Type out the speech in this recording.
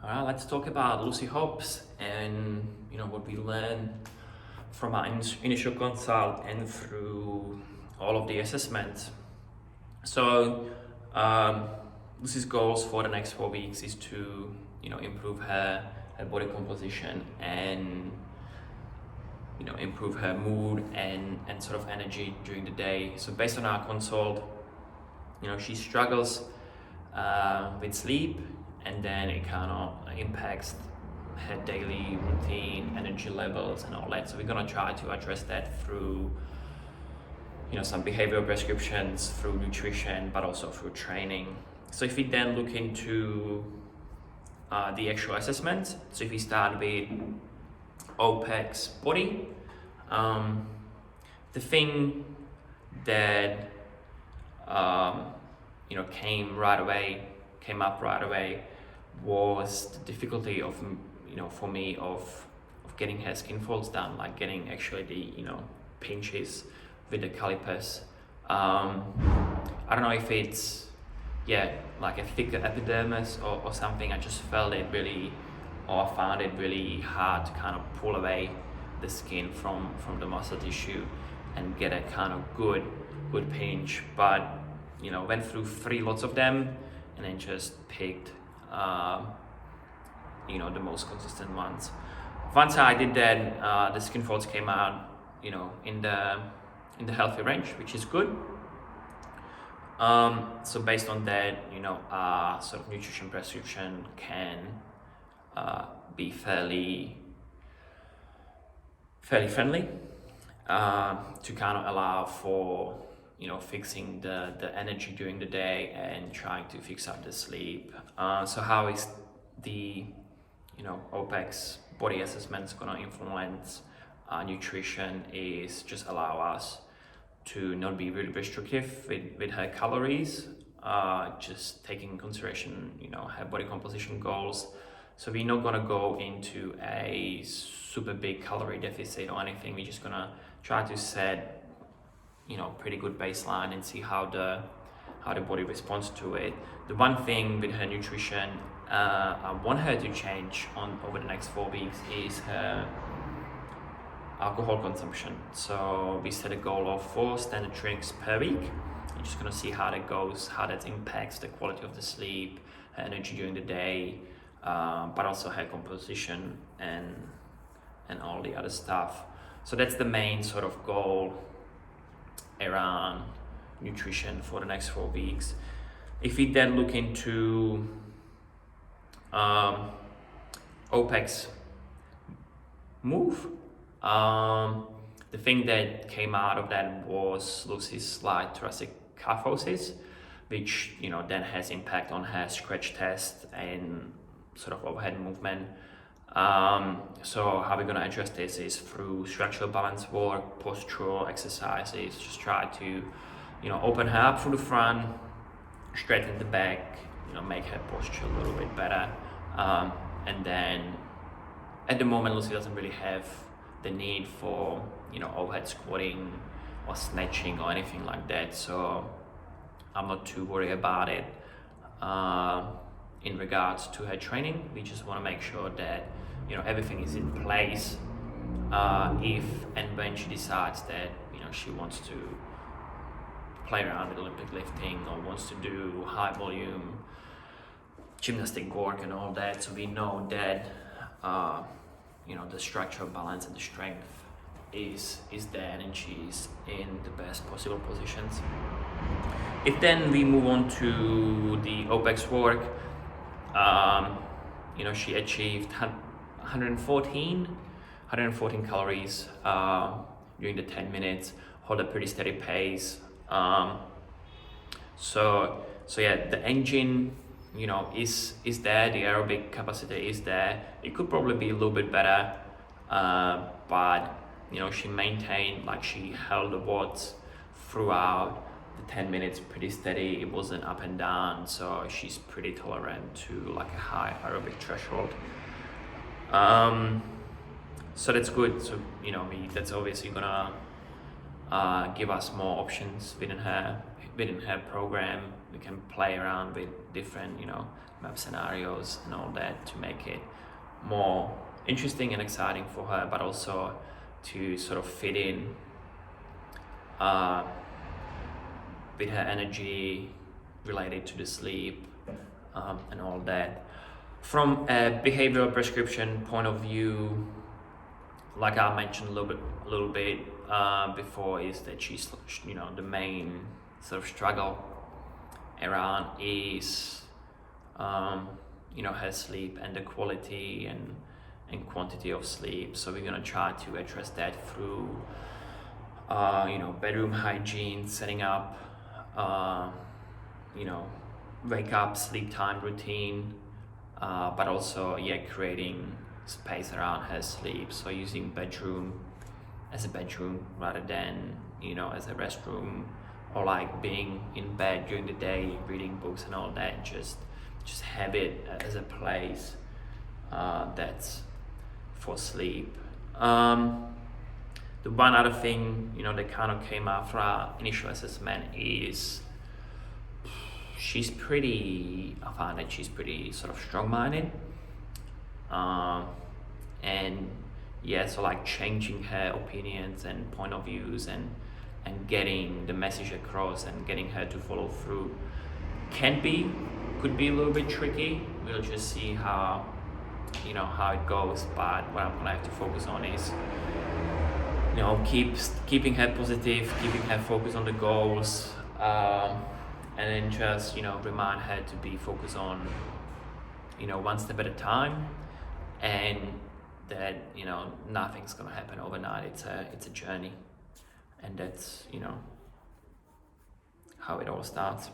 All right, let's talk about Lucy Hobbs and what we learned from our initial consult and through all of the assessments. So Lucy's goals for the next 4 weeks is to improve her body composition and improve her mood and sort of energy during the day. So based on our consult, she struggles with sleep, and then it kind of impacts her daily routine, energy levels and all that. So we're gonna try to address that through some behavioral prescriptions, through nutrition, but also through training. So if we then look into the actual assessment, so if we start with OPEX body, the thing that came up right away was the difficulty of for me of getting her skin folds done, like getting actually the pinches with the calipers. I don't know if it's like a thicker epidermis or something. I just felt it really, or I found it really hard to kind of pull away the skin from the muscle tissue and get a kind of good pinch. But went through 3 lots of them and then just picked the most consistent ones. Once I did that, the skin folds came out in the healthy range, which is good. So based on that, our sort of nutrition prescription can be fairly friendly to kind of allow for fixing the energy during the day and trying to fix up the sleep. So how is the OPEX body assessments going to influence nutrition is just allow us to not be really restrictive with her calories, just taking in consideration her body composition goals. So we're not going to go into a super big calorie deficit or anything. We're just going to try to set pretty good baseline and see how the body responds to it. The one thing with her nutrition I want her to change over the next 4 weeks is her alcohol consumption. So we set a goal of 4 standard drinks per week. You're just gonna see how that goes, how that impacts the quality of the sleep, her energy during the day, but also her composition and all the other stuff. So that's the main sort of goal around nutrition for the next 4 weeks. If we then look into OPEX move, the thing that came out of that was Lucy's slight thoracic kyphosis, which then has impact on her scratch test and sort of overhead movement. So how we're going to address this is through structural balance work, postural exercises. Just try to open her up through the front, straighten the back, make her posture a little bit better. And then at the moment Lucy doesn't really have the need for overhead squatting or snatching or anything like that, so I'm not too worried about it. In regards to her training, we just want to make sure that everything is in place if and when she decides that she wants to play around with Olympic lifting or wants to do high volume gymnastic work and all that. So we know that the structural balance and the strength is there and she's in the best possible positions. If then we move on to the OPEX work, she achieved 114 calories during the 10 minutes, hold a pretty steady pace. So the engine is there, the aerobic capacity is there. It could probably be a little bit better, but she maintained, like she held the watts throughout the 10 minutes pretty steady. It wasn't up and down, so she's pretty tolerant to like a high aerobic threshold. So that's good. So that's obviously gonna give us more options within her program. We can play around with different, map scenarios and all that to make it more interesting and exciting for her, but also to sort of fit in with her energy related to the sleep, and all that. From a behavioral prescription point of view, like I mentioned a little bit before, is that she's, the main sort of struggle around is, her sleep and the quality and quantity of sleep. So we're gonna try to address that through, bedroom hygiene, setting up, wake up, sleep time routine, but also, creating space around her sleep. So using bedroom as a bedroom rather than, as a restroom, or like being in bed during the day, reading books and all that. Just have it as a place that's for sleep. The one other thing, that kind of came after our initial assessment is I find that she's pretty sort of strong-minded. And so like changing her opinions and point of views and getting the message across and getting her to follow through could be a little bit tricky. We'll just see how it goes. But what I'm gonna have to focus on is, keeping her positive, keeping her focused on the goals, and then just, remind her to be focused on, one step at a time, and that, nothing's gonna happen overnight. It's a journey, and that's, how it all starts.